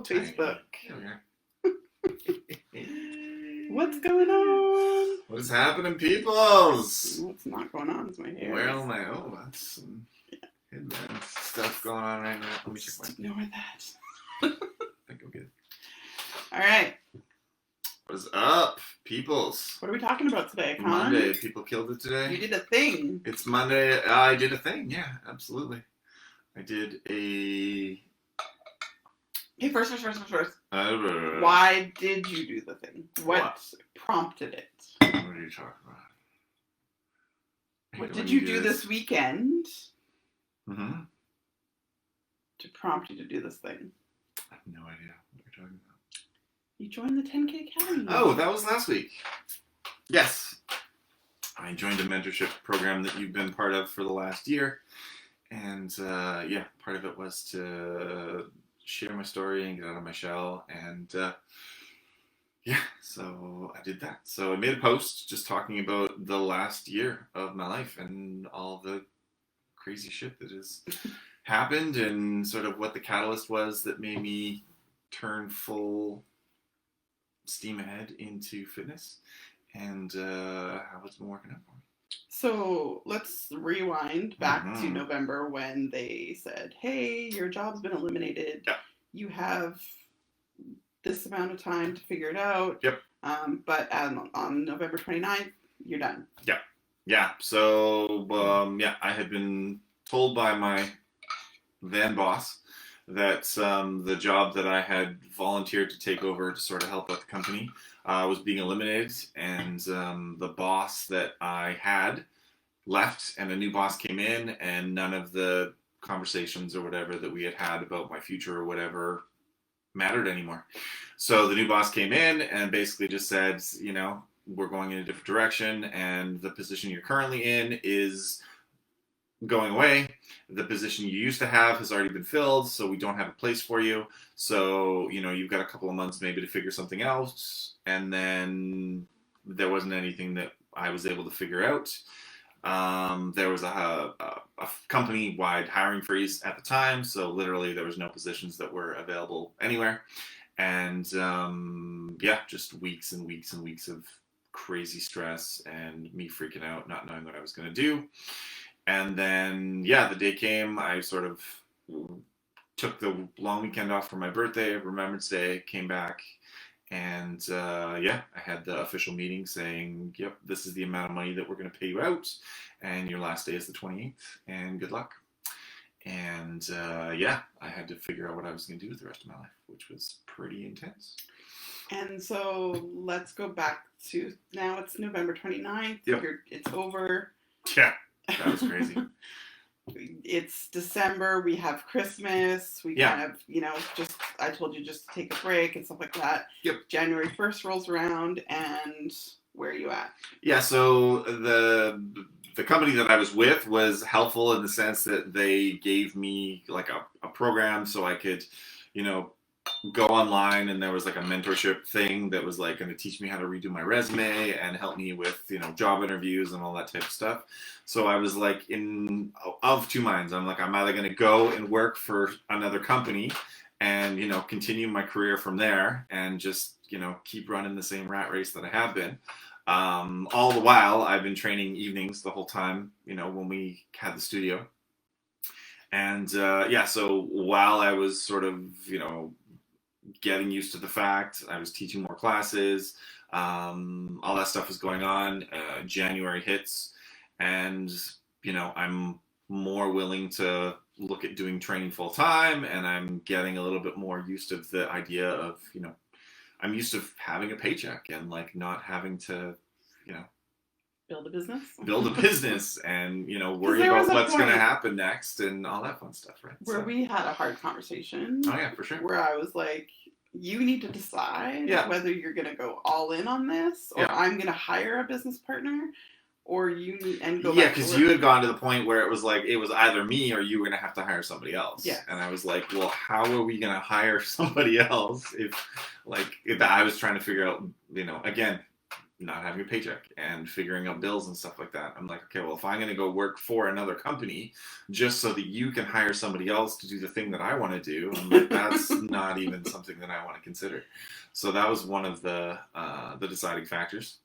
Oh, Facebook. Okay. What's going on? What's happening, peoples? What's not going on is my hair. Well, that's some hidden stuff going on right now. Let me check Just my. ignore that. I think I'm good. All right. What's up, peoples? What are we talking about today, Con? Monday. People killed it today. You did a thing. It's Monday. I did a thing. Yeah, absolutely. I did a. Okay, first. Why did you do the thing? What prompted it? What are you talking about? What did you do this weekend Mm-hmm. to prompt you to do this thing? I have no idea what you're talking about. You joined the 10K Academy. Oh, that was last week. Yes. I joined a mentorship program that you've been part of for the last year. And part of it was to share my story and get out of my shell. And so I did that. So I made a post just talking about the last year of my life and all the crazy shit that has happened and sort of what the catalyst was that made me turn full steam ahead into fitness and how it's been working out for me. So let's rewind back to November when they said, hey, your job's been eliminated. Yeah. You have this amount of time to figure it out. Yep. But on November 29th, you're done. Yeah. Yeah. So, I had been told by my then boss that the job that I had volunteered to take over to sort of help out the company was being eliminated, and the boss that I had left, and a new boss came in, and none of the conversations or whatever that we had had about my future or whatever mattered anymore. So the new boss came in and basically just said, we're going in a different direction, and the position you're currently in is going away. The position you used to have has already been filled, so we don't have a place for you. So, you've got a couple of months maybe to figure something else. And then there wasn't anything that I was able to figure out. There was a company-wide hiring freeze at the time, so literally there was no positions that were available anywhere. And just weeks and weeks and weeks of crazy stress and me freaking out, not knowing what I was going to do. And then, the day came, I sort of took the long weekend off for my birthday, Remembrance Day, came back, and I had the official meeting saying, yep, this is the amount of money that we're going to pay you out, and your last day is the 28th, and good luck. And I had to figure out what I was going to do with the rest of my life, which was pretty intense. And so let's go back to, now it's November 29th, yep. It's over. Yeah. That was crazy. It's December. We have Christmas. We kind of, I told you just to take a break and stuff like that. Yep. January 1st rolls around, and where are you at? Yeah, so the company that I was with was helpful in the sense that they gave me like a program so I could, go online, and there was like a mentorship thing that was like going to teach me how to redo my resume and help me with, job interviews and all that type of stuff. So I was like of two minds. I'm like, I'm either going to go and work for another company and, continue my career from there and just, keep running the same rat race that I have been. All the while I've been training evenings the whole time, when we had the studio. And so while I was sort of, getting used to the fact, I was teaching more classes, all that stuff was going on. January hits, and I'm more willing to look at doing training full time, and I'm getting a little bit more used to the idea of, I'm used to having a paycheck and like not having to, build a business and, worry about what's going to happen next and all that fun stuff, right? Where we had a hard conversation. Oh, yeah, for sure. Where I was like, you need to decide whether you're going to go all in on this, or I'm going to hire a business partner, or you need and go. Yeah, because you had gone to the point where it was like, it was either me or you were going to have to hire somebody else. Yeah. And I was like, well, how are we going to hire somebody else if I was trying to figure out, again, not having a paycheck and figuring out bills and stuff like that. I'm like, okay, well, if I'm going to go work for another company just so that you can hire somebody else to do the thing that I want to do, I'm like, that's not even something that I want to consider. So that was one of the deciding factors.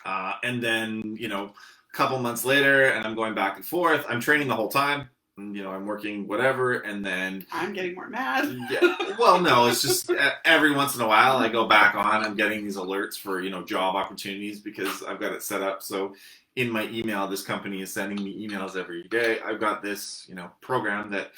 And then, a couple months later, and I'm going back and forth. I'm training the whole time. I'm working whatever, and then I'm getting more mad. Yeah. Well, no, it's just every once in a while I go back on. I'm getting these alerts for job opportunities because I've got it set up so in my email, this company is sending me emails every day. I've got this program that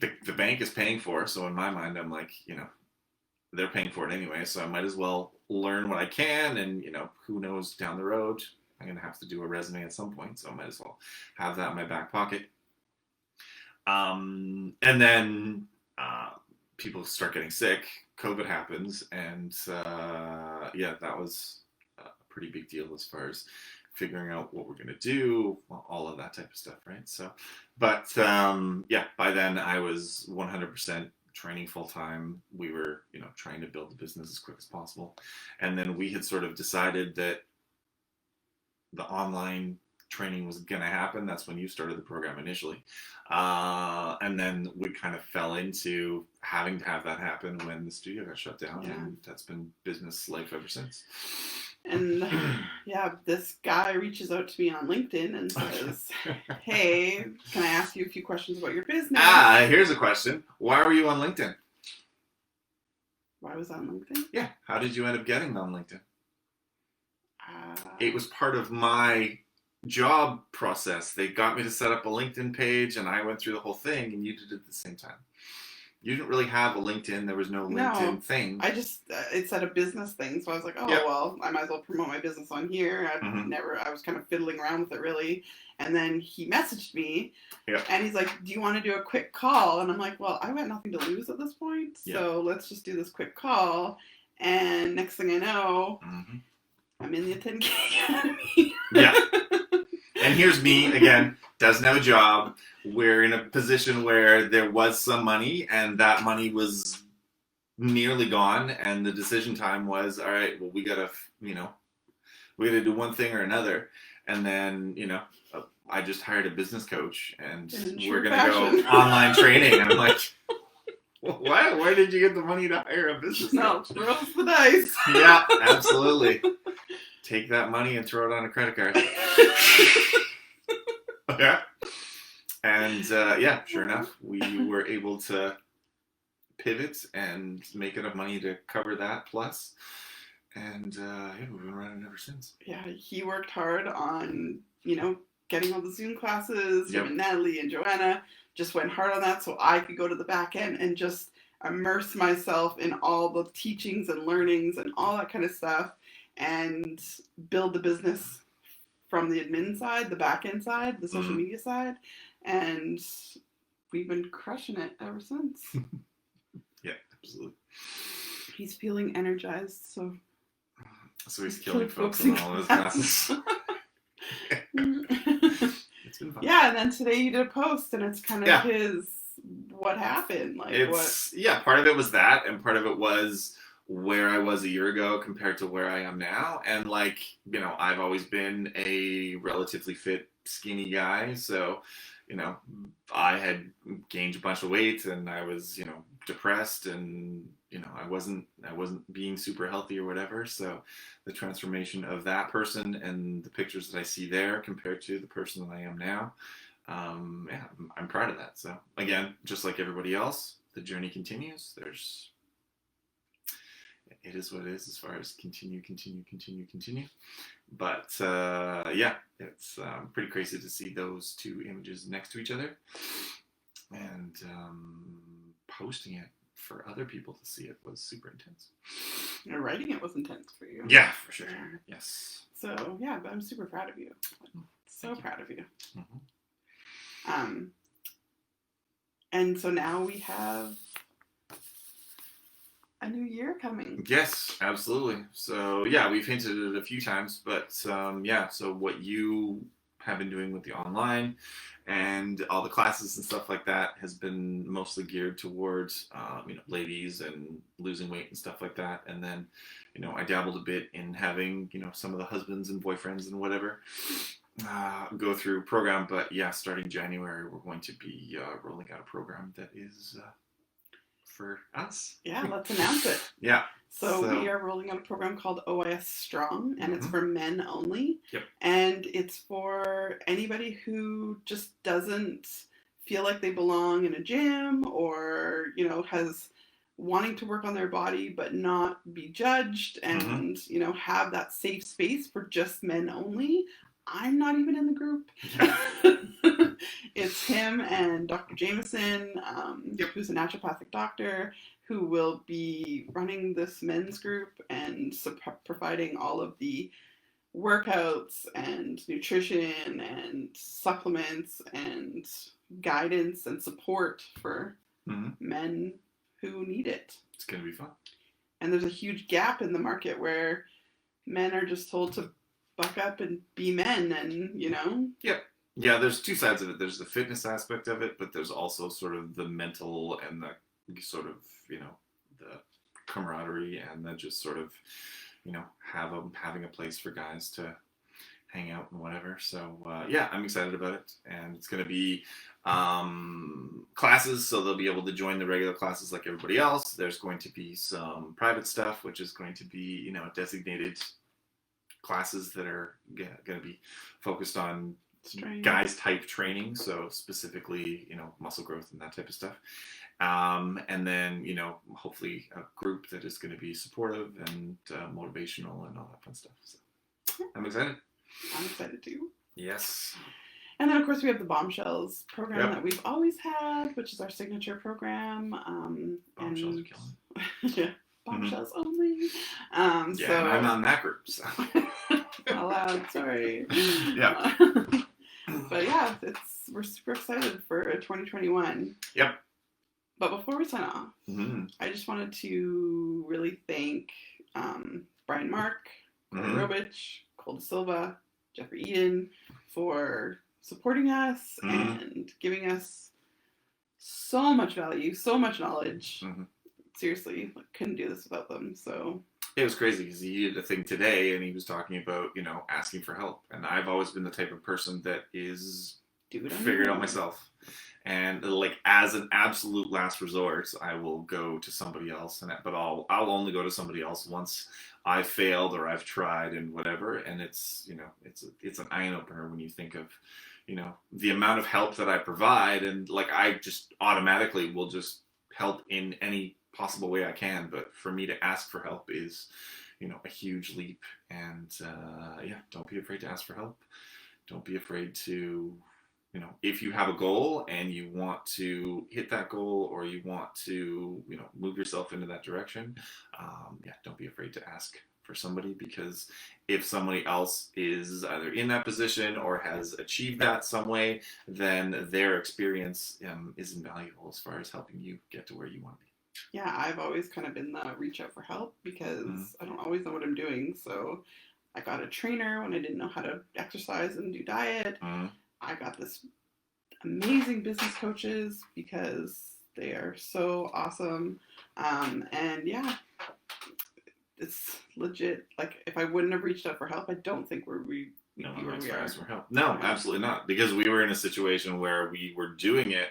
the bank is paying for. So in my mind, I'm like, they're paying for it anyway, so I might as well learn what I can, and who knows down the road I'm gonna have to do a resume at some point, so I might as well have that in my back pocket. And then people start getting sick, COVID happens, and that was a pretty big deal as far as figuring out what we're going to do, all of that type of stuff, right? So, but by then I was 100% training full-time. We were, trying to build the business as quick as possible. And then we had sort of decided that the online training was going to happen. That's when you started the program initially. And then we kind of fell into having to have that happen when the studio got shut down. Yeah. And that's been business life ever since. And this guy reaches out to me on LinkedIn and says, hey, can I ask you a few questions about your business? Here's a question. Why were you on LinkedIn? Why was I on LinkedIn? Yeah. How did you end up getting on LinkedIn? It was part of my job process. They got me to set up a LinkedIn page, and I went through the whole thing, and you did it at the same time. You didn't really have a LinkedIn. There was no LinkedIn thing. I just, it said a business thing, so I was like, well, I might as well promote my business on here. I was kind of fiddling around with it, really. And then he messaged me, and he's like, do you want to do a quick call? And I'm like, well, I've got nothing to lose at this point, so let's just do this quick call. And next thing I know, I'm in the 10K Academy. Yeah. And here's me, again, doesn't have a job. We're in a position where there was some money, and that money was nearly gone. And the decision time was, all right, well, we gotta do one thing or another. And then, I just hired a business coach, and we're gonna go online training. And I'm like, what? Where did you get the money to hire a business coach? No, rolls the dice. Yeah, absolutely. Take that money and throw it on a credit card. Yeah. And sure enough, we were able to pivot and make enough money to cover that plus. And we've been running ever since. Yeah, he worked hard on, getting all the Zoom classes. Him and Natalie and Joanna just went hard on that so I could go to the back end and just immerse myself in all the teachings and learnings and all that kind of stuff and build the business from the admin side, the back end side, the social media side. And we've been crushing it ever since. Yeah, absolutely. He's feeling energized, so he's killing folks in all his classes. It's been fun. Yeah, and then today you did a post, and it's kind of his what happened. Part of it was that, and part of it was where I was a year ago compared to where I am now. And I've always been a relatively fit, skinny guy, so I had gained a bunch of weight, and I was depressed, and I wasn't being super healthy or whatever. So the transformation of that person and the pictures that I see there compared to the person that I am now, I'm proud of that. So again, just like everybody else, the journey continues. It is what it is as far as continue. But it's pretty crazy to see those two images next to each other, and posting it for other people to see it was super intense. Writing it was intense for you. Yeah, for sure. Yes. So but I'm super proud of you. Proud of you. And so now we have a new year coming. Yes, absolutely. So we've hinted at it a few times, but so what you have been doing with the online and all the classes and stuff like that has been mostly geared towards, ladies and losing weight and stuff like that. And then, I dabbled a bit in having, some of the husbands and boyfriends and whatever go through program. But yeah, starting January, we're going to be rolling out a program that is for us. Yeah, let's announce it. Yeah. So we are rolling out a program called OYS Strong, and it's for men only. Yep. And it's for anybody who just doesn't feel like they belong in a gym or, has wanting to work on their body but not be judged and, have that safe space for just men only. I'm not even in the group. It's him and Dr. Jameson, who's a naturopathic doctor, who will be running this men's group and providing all of the workouts and nutrition and supplements and guidance and support for men who need it. It's going to be fun. And there's a huge gap in the market where men are just told to buck up and be men and, Yep. Yeah, there's two sides of it. There's the fitness aspect of it, but there's also sort of the mental and the sort of, the camaraderie and the just sort of, having a place for guys to hang out and whatever. So, yeah, I'm excited about it. And it's going to be classes, so they'll be able to join the regular classes like everybody else. There's going to be some private stuff, which is going to be, designated classes that are going to be focused on guys type training, so specifically muscle growth and that type of stuff, and then hopefully a group that is going to be supportive and motivational and all that fun stuff. So I'm excited too. Yes. And then of course we have the Bombshells program that we've always had, which is our signature program. Bombshells are killing. Yeah, Bombshells only. So I'm on that group, so allowed, sorry. Yeah. But yeah, we're super excited for 2021. Yep. But before we sign off, I just wanted to really thank Brian Mark, Corey Robich, Cole De Silva, Jeffrey Eden for supporting us and giving us so much value, so much knowledge. Seriously, couldn't do this without them. So it was crazy because he did a thing today and he was talking about, asking for help. And I've always been the type of person that is figure it out myself. And as an absolute last resort, I will go to somebody else. But I'll only go to somebody else once I've failed or I've tried and whatever. And it's an eye opener when you think of, the amount of help that I provide. And I just automatically will just help in any possible way I can, but for me to ask for help is, a huge leap. And don't be afraid to ask for help. Don't be afraid to, if you have a goal and you want to hit that goal or you want to, move yourself into that direction, don't be afraid to ask for somebody, because if somebody else is either in that position or has achieved that some way, then their experience is invaluable as far as helping you get to where you want to be. Yeah, I've always kind of been the reach out for help because I don't always know what I'm doing. So I got a trainer when I didn't know how to exercise and do diet. I got this amazing business coaches because they are so awesome. And yeah, it's legit. If I wouldn't have reached out for help, I don't think we for help. No, absolutely not. Because we were in a situation where we were doing it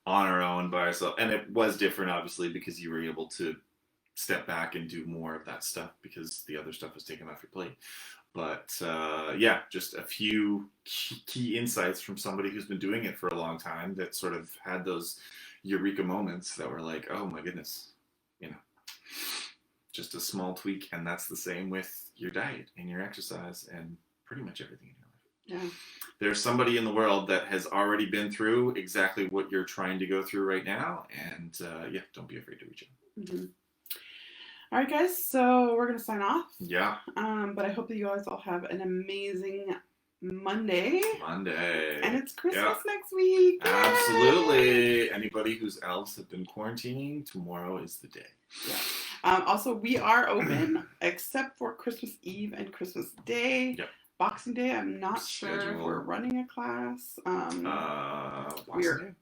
on our own by ourselves, and it was different obviously because you were able to step back and do more of that stuff because the other stuff was taken off your plate. But just a few key insights from somebody who's been doing it for a long time that sort of had those eureka moments that were like, oh my goodness, just a small tweak. And that's the same with your diet and your exercise and pretty much everything in your life. Yeah. There's somebody in the world that has already been through exactly what you're trying to go through right now. And don't be afraid to reach out. All right, guys. So we're going to sign off. Yeah. But I hope that you guys all have an amazing Monday. And it's Christmas next week. Yay! Absolutely. Anybody whose elves have been quarantining, tomorrow is the day. Yeah. Also, we are open except for Christmas Eve and Christmas Day. Yep. Boxing Day, I'm not sure if Schedule. we're running a class. Boxing We're Day?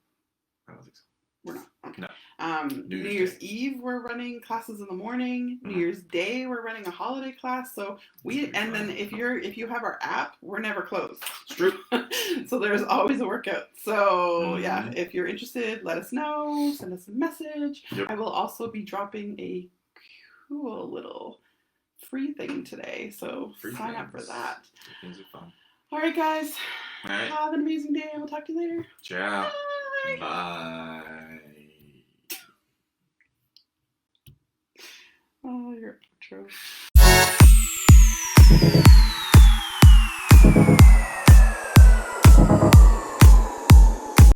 I don't think so. we're not. Okay. No. New Year's Eve, we're running classes in the morning. New Year's Day, we're running a holiday class. So then if you have our app, we're never closed. It's true. So there's always a workout. So yeah, if you're interested, let us know. Send us a message. Yep. I will also be dropping a cool little free thing today. So sign up for that. Things are fun. All right, guys. All right. Have an amazing day. We'll talk to you later. Ciao. Bye. Bye. Oh, your outro.